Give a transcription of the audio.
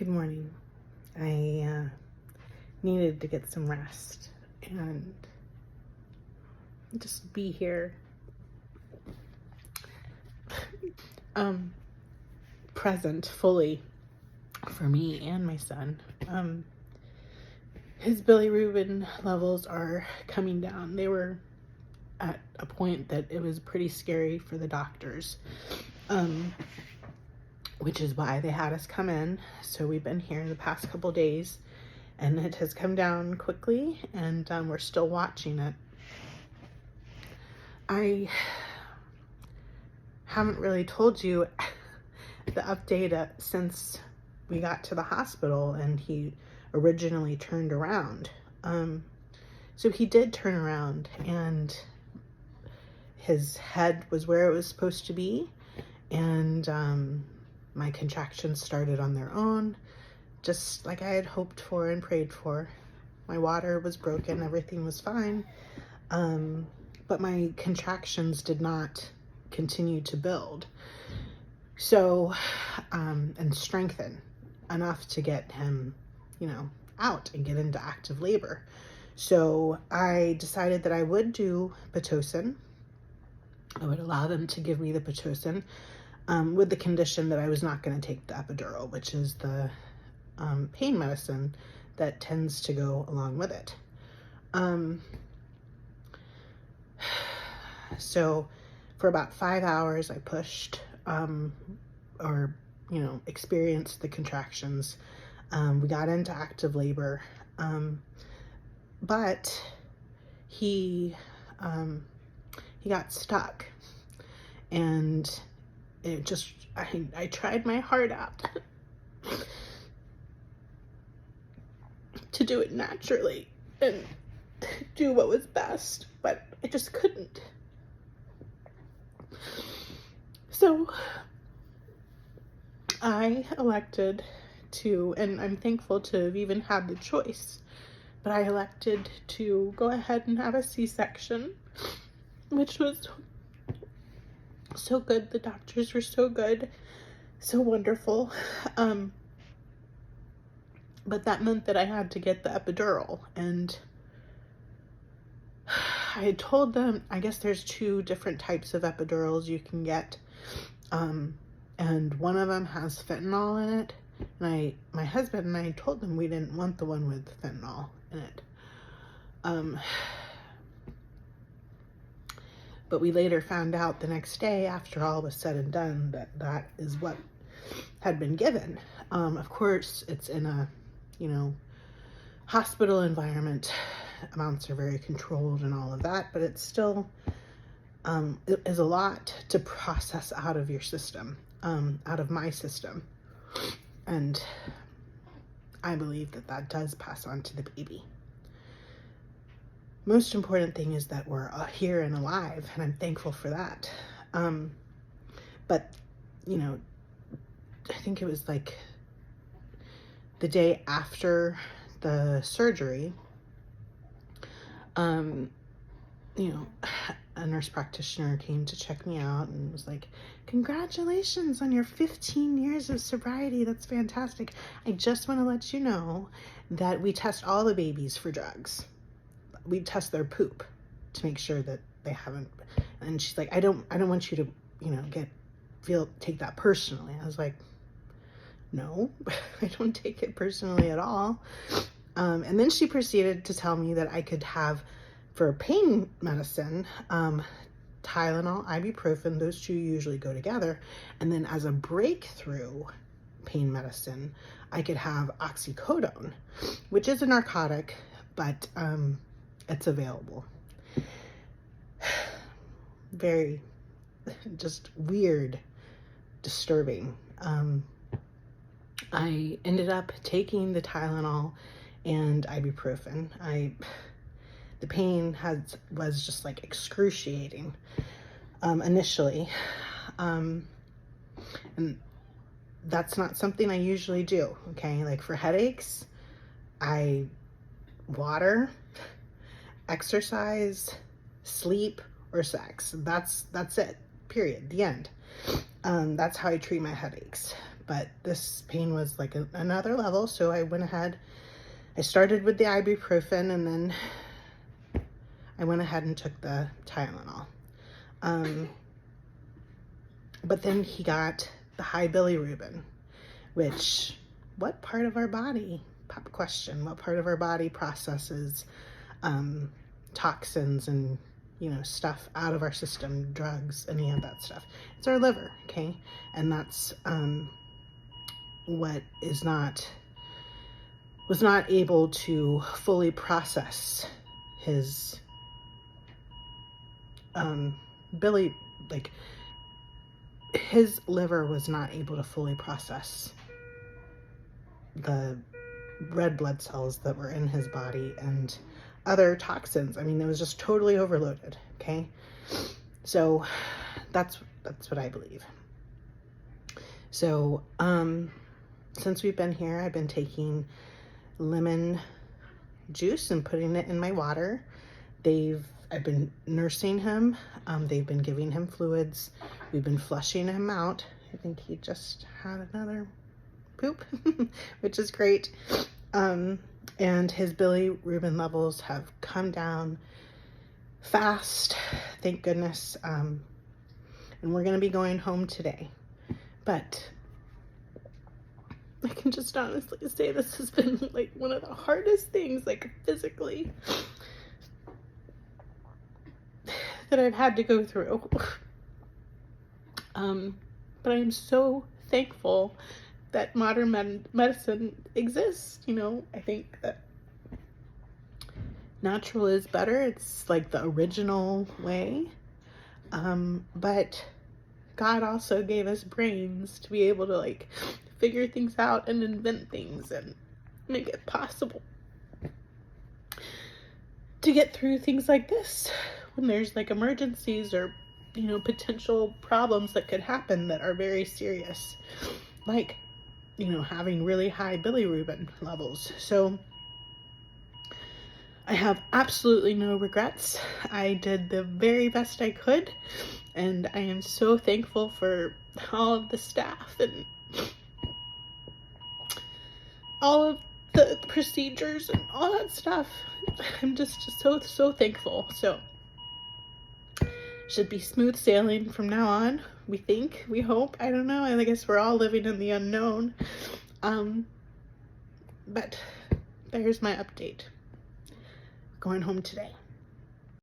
Good morning. I needed to get some rest and just be here, present fully for me and my son. His bilirubin levels are coming down. They were at a point that it was pretty scary for the doctors, which is why they had us come in. So we've been here the past couple days, and it has come down quickly, and we're still watching it. I haven't really told you the update since we got to the hospital and he originally turned around. So he did turn around, and his head was where it was supposed to be, and my contractions started on their own, just like I had hoped for and prayed for. My water was broken, everything was fine, but my contractions did not continue to build. So, and strengthen enough to get him, out and get into active labor. So I decided that I would do Pitocin. I would allow them to give me the Pitocin, with the condition that I was not going to take the epidural, which is the pain medicine that tends to go along with it. So for about 5 hours I pushed, experienced the contractions. We got into active labor, but he got stuck, and it just, I tried my heart out to do it naturally and do what was best, but I just couldn't. So I elected to, and I'm thankful to have even had the choice, but I elected to go ahead and have a C-section, which was so good. The doctors were so good, so wonderful. But that meant that I had to get the epidural, and I had told them, I guess there's 2 different types of epidurals you can get, and one of them has fentanyl in it. And my husband and I told them we didn't want the one with fentanyl in it. But we later found out the next day, after all was said and done, that that is what had been given. Of course, it's in a, hospital environment. Amounts are very controlled and all of that, but it's still, it is a lot to process out of your system, out of my system. And I believe that that does pass on to the baby. Most important thing is that we're here and alive, and I'm thankful for that. But, I think it was like the day after the surgery, a nurse practitioner came to check me out and was like, "Congratulations on your 15 years of sobriety. That's fantastic. I just want to let you know that we test all the babies for drugs. We test their poop to make sure that they haven't." And she's like, I don't want you to, take that personally. I was like, no, I don't take it personally at all. And then she proceeded to tell me that I could have, for pain medicine, Tylenol, ibuprofen, those 2 usually go together. And then as a breakthrough pain medicine, I could have oxycodone, which is a narcotic, but it's available. Very just weird, disturbing. I ended up taking the Tylenol and ibuprofen. The pain was just like excruciating initially, and that's not something I usually do. Okay, like for headaches, water, exercise, sleep, or sex. That's it. Period. The end. That's how I treat my headaches. but this pain was like another level. So I went ahead, I started with the ibuprofen, and then I went ahead and took the Tylenol. But then he got the high bilirubin, which, what part of our body, pop question, what part of our body processes toxins and, stuff out of our system, drugs, any of that stuff? It's our liver, okay? And that's what was not able to fully process his his liver was not able to fully process the red blood cells that were in his body and other toxins. I mean, it was just totally overloaded, okay? So that's what I believe. So since we've been here, I've been taking lemon juice and putting it in my water. I've been nursing him. They've been giving him fluids. We've been flushing him out. I think he just had another poop, which is great. And his bilirubin levels have come down fast, thank goodness. And we're going to be going home today. But I can just honestly say this has been like one of the hardest things, like physically, that I've had to go through. But I'm so thankful that modern medicine exists. I think that natural is better. It's like the original way. But God also gave us brains to be able to like figure things out and invent things and make it possible to get through things like this when there's like emergencies or potential problems that could happen that are very serious, like having really high bilirubin levels. So I have absolutely no regrets. I did the very best I could, and I am so thankful for all of the staff and all of the procedures and all that stuff. I'm just so thankful. So should be smooth sailing from now on. We think, we hope, I don't know. I guess we're all living in the unknown. But there's my update. Going home today.